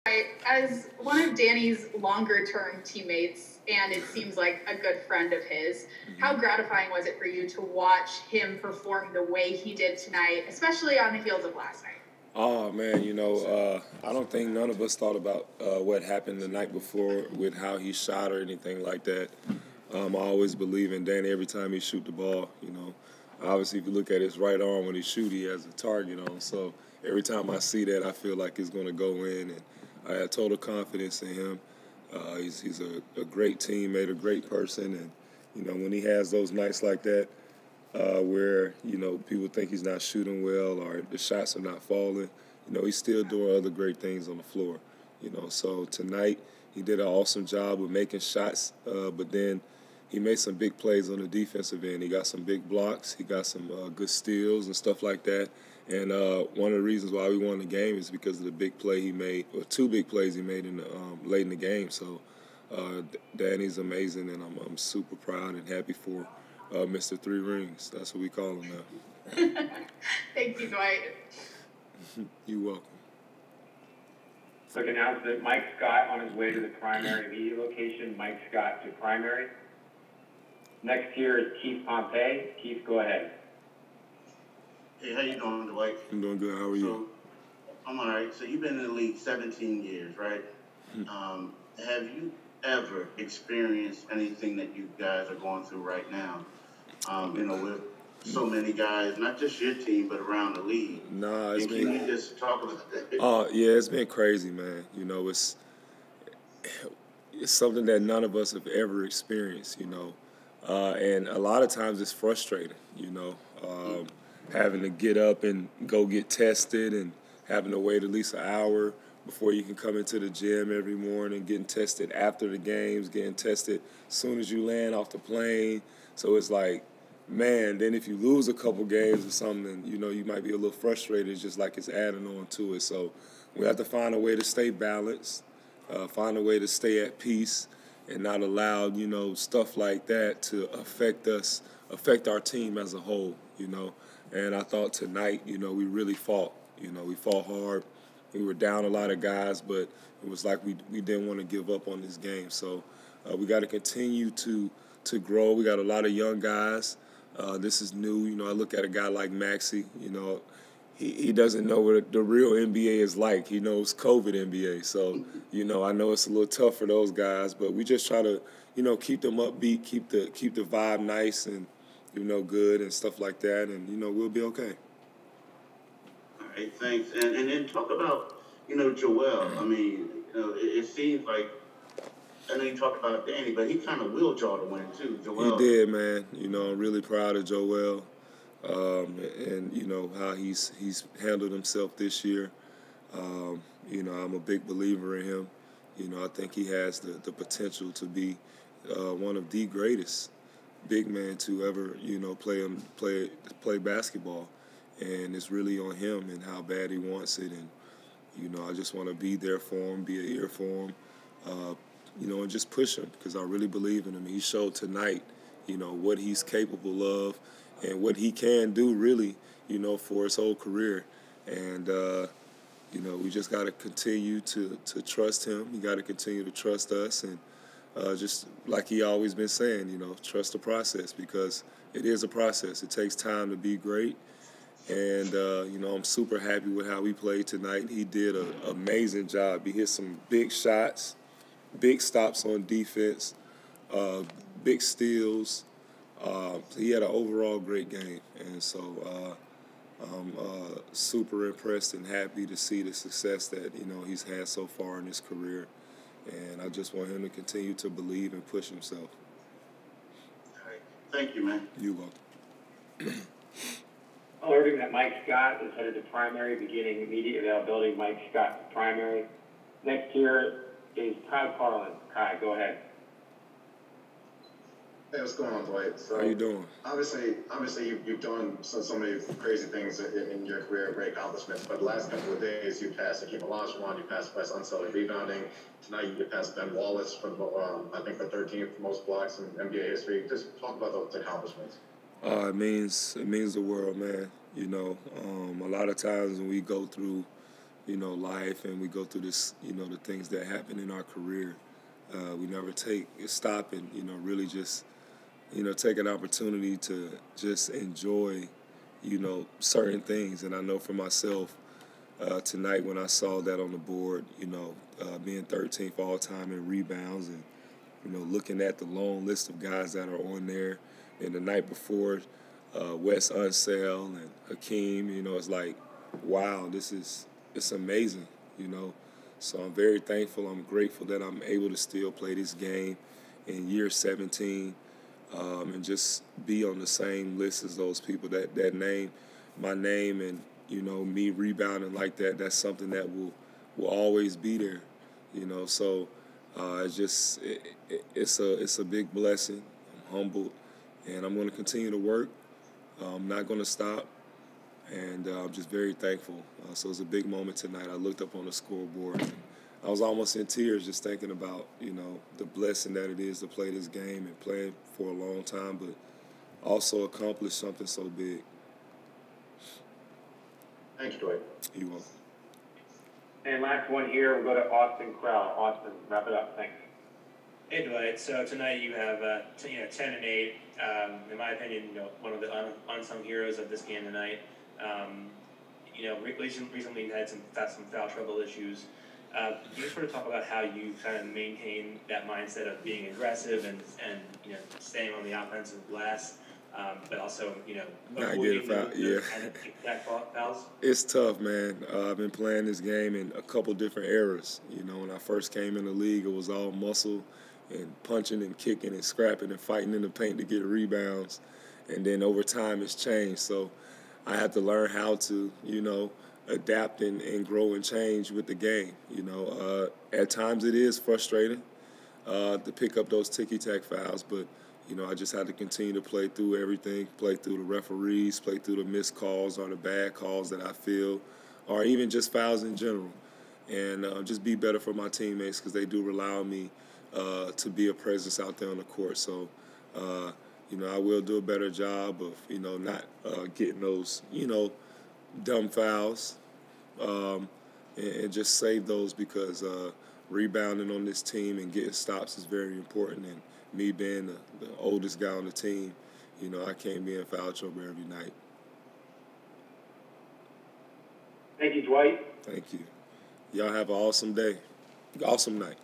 As one of Danny's longer-term teammates, and it seems like a good friend of his, how gratifying was it for you to watch him perform the way he did tonight, especially on the heels of last night? Oh, man, I don't think none of us thought about what happened the night before with how he shot or anything like that. I always believe in Danny every time he shoot the ball, Obviously, if you look at his right arm when he shoot, he has a target on. So every time I see that, I feel like it's going to go in, and I have total confidence in him. He's a great teammate, a great person, and, when he has those nights like that, where, people think he's not shooting well or the shots are not falling, he's still doing other great things on the floor, So tonight he did an awesome job with making shots, but then he made some big plays on the defensive end. He got some big blocks. He got some good steals and stuff like that. And one of the reasons why we won the game is because of the big play he made, or two big plays he made in the late in the game. So Danny's amazing, and I'm super proud and happy for Mr. Three Rings. That's what we call him now. Thank you, Dwight. You're welcome. Quick announcement, Mike Scott on his way to the primary media location. Mike Scott to primary. Next here is Keith Pompey. Keith, go ahead. Hey, how you doing, Dwight? I'm doing good. How are you? I'm all right. So you've been in the league 17 years, right? Have you ever experienced anything that you guys are going through right now? With so many guys, not just your team, but around the league. Nah, it's Can you just talk about that? Yeah, it's been crazy, man. It's something that none of us have ever experienced, and a lot of times it's frustrating, having to get up and go get tested and having to wait at least an hour before you can come into the gym every morning, getting tested after the games, getting tested as soon as you land off the plane. So it's like, man, then if you lose a couple games or something, you might be a little frustrated. It's just like it's adding on to it. So we have to find a way to stay balanced, find a way to stay at peace, and not allow, stuff like that to affect our team as a whole, And I thought tonight, we really fought. We fought hard. We were down a lot of guys, but it was like we didn't want to give up on this game. So we got to continue to grow. We got a lot of young guys. This is new. I look at a guy like Maxey, he doesn't know what the real NBA is like. He knows COVID NBA. So, I know it's a little tough for those guys, but we just try to, keep them upbeat, keep the vibe nice and, good and stuff like that, and, we'll be okay. All right, thanks. And then talk about, Joel. I mean, it seems like, I know you talked about Danny, but he kind of willed y'all to win too, Joel. He did, man. I'm really proud of Joel. And how he's handled himself this year. I'm a big believer in him. I think he has the potential to be one of the greatest big men to ever play basketball, and it's really on him and how bad he wants it. And I just want to be there for him, be an ear for him, and just push him because I really believe in him. He showed tonight, what he's capable of. And what he can do, really, for his whole career. And, we just got to continue to trust him. He got to continue to trust us. And just like he always been saying, trust the process because it is a process. It takes time to be great. And, I'm super happy with how he played tonight. He did an amazing job. He hit some big shots, big stops on defense, big steals. He had an overall great game, and so I'm super impressed and happy to see the success that he's had so far in his career, and I just want him to continue to believe and push himself. All right. Thank you, man. You're welcome. Alerting that Mike Scott is headed to primary, beginning immediate availability. Mike Scott to primary. Next here is Kai Carlin. Kai, go ahead. Hey, what's going on, Dwight? So, how you doing? Obviously, you've done so many crazy things in your career, great accomplishments. But the last couple of days, you passed Hakeem Olajuwon, you passed Wes Unseld rebounding. Tonight, you passed Ben Wallace for I think the 13th most blocks in NBA history. Just talk about those accomplishments. It means the world, man. A lot of times when we go through, life, and we go through this, the things that happen in our career. We never stop and, really just, take an opportunity to just enjoy, certain things. And I know for myself, tonight when I saw that on the board, being 13th all time in rebounds and, looking at the long list of guys that are on there. And the night before, Wes Unseld and Hakeem, it's like, wow, it's amazing, So I'm very thankful. I'm grateful that I'm able to still play this game in year 17 and just be on the same list as those people. That name, my name, and, me rebounding like that, that's something that will always be there, So it's a big blessing. I'm humbled, and I'm going to continue to work. I'm not going to stop. And I'm just very thankful. So it was a big moment tonight. I looked up on the scoreboard. And I was almost in tears just thinking about, the blessing that it is to play this game and play for a long time, but also accomplish something so big. Thank you, Dwight. You're welcome. And last one here, we'll go to Austin Crowell. Austin, wrap it up. Thanks. Hey, Dwight. So tonight you have 10 and 8. In my opinion, one of the unsung heroes of this game tonight. Recently you had some foul trouble issues. Can you sort of talk about how you kind of maintain that mindset of being aggressive and staying on the offensive glass, but also not getting fouled? Yeah, fouls? It's tough, man. I've been playing this game in a couple different eras. When I first came in the league, it was all muscle and punching and kicking and scrapping and fighting in the paint to get rebounds, and then over time it's changed. So I had to learn how to, adapt and grow and change with the game. At times it is frustrating to pick up those ticky-tack fouls, but, I just had to continue to play through everything, play through the referees, play through the missed calls or the bad calls that I feel, or even just fouls in general, and just be better for my teammates because they do rely on me to be a presence out there on the court. So, I will do a better job of, not getting those, dumb fouls and just save those because rebounding on this team and getting stops is very important. And me being the oldest guy on the team, I can't be in foul trouble every night. Thank you, Dwight. Thank you. Y'all have an awesome day. Awesome night.